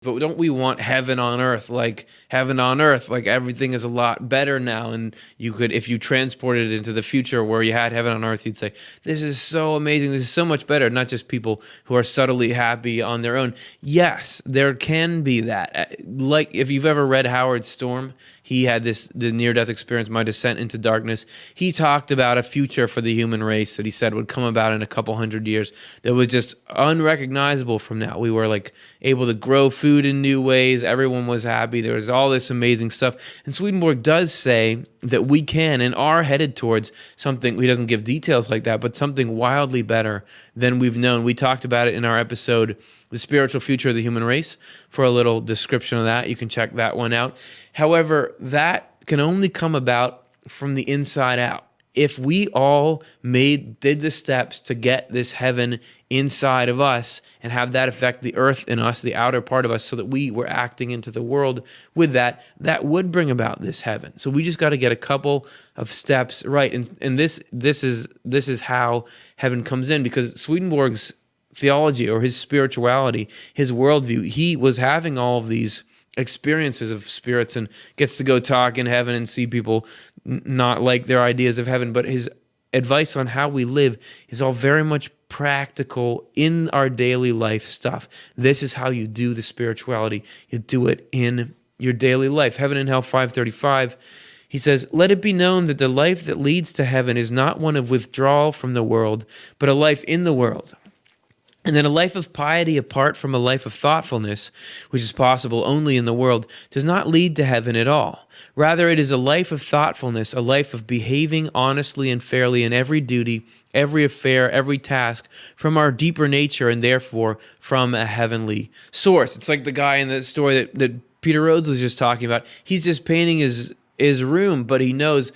But don't we want heaven on earth? Like heaven on earth, like everything is a lot better now. And you could, if you transported it into the future where you had heaven on earth, you'd say, this is so amazing. This is so much better. Not just people who are subtly happy on their own. Yes, there can be that. Like if you've ever read Howard Storm, he had the near-death experience, My Descent into Darkness. He talked about a future for the human race that he said would come about in a couple hundred years that was just unrecognizable from now. We were like able to grow food in new ways. Everyone was happy. There was all this amazing stuff. And Swedenborg does say that we can and are headed towards something, he doesn't give details like that, but something wildly better than we've known. We talked about it in our episode, The Spiritual Future of the Human Race. For a little description of that, you can check that one out. However, that can only come about from the inside out. If we all did the steps to get this heaven inside of us and have that affect the earth in us, the outer part of us, so that we were acting into the world with that, that would bring about this heaven. So we just got to get a couple of steps right. And this is how heaven comes in, because Swedenborg's theology or his spirituality, his worldview, he was having all of these experiences of spirits and gets to go talk in heaven and see people not like their ideas of heaven. But his advice on how we live is all very much practical in our daily life stuff. This is how you do the spirituality. You do it in your daily life. Heaven and Hell 535. He says, let it be known that the life that leads to heaven is not one of withdrawal from the world, but a life in the world. And then a life of piety apart from a life of thoughtfulness, which is possible only in the world, does not lead to heaven at all. Rather, it is a life of thoughtfulness, a life of behaving honestly and fairly in every duty, every affair, every task, from our deeper nature and therefore from a heavenly source. It's like the guy in the story that Peter Rhodes was just talking about. He's just painting his room, but he knows,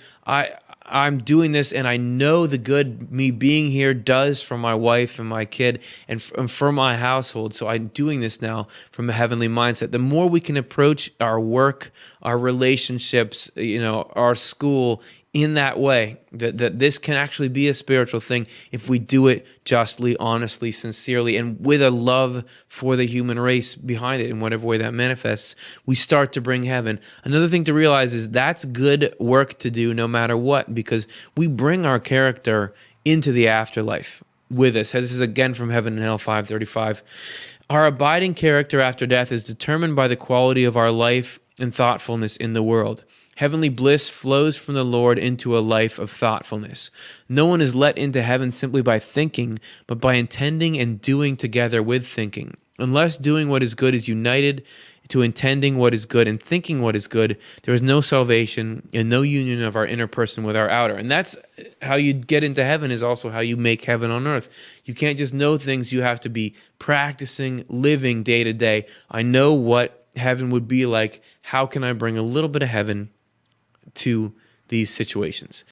I'm doing this and I know the good me being here does for my wife and my kid and for my household. So I'm doing this now from a heavenly mindset. The more we can approach our work, our relationships, our school in that way, that this can actually be a spiritual thing if we do it justly, honestly, sincerely, and with a love for the human race behind it in whatever way that manifests, we start to bring heaven. Another thing to realize is that's good work to do no matter what, because we bring our character into the afterlife with us. This is again from Heaven and Hell 535. Our abiding character after death is determined by the quality of our life and thoughtfulness in the world. Heavenly bliss flows from the Lord into a life of thoughtfulness. No one is let into heaven simply by thinking, but by intending and doing together with thinking. Unless doing what is good is united to intending what is good and thinking what is good, there is no salvation and no union of our inner person with our outer. And that's how you get into heaven, is also how you make heaven on earth. You can't just know things. You have to be practicing, living day to day. I know what heaven would be like. How can I bring a little bit of heaven to these situations?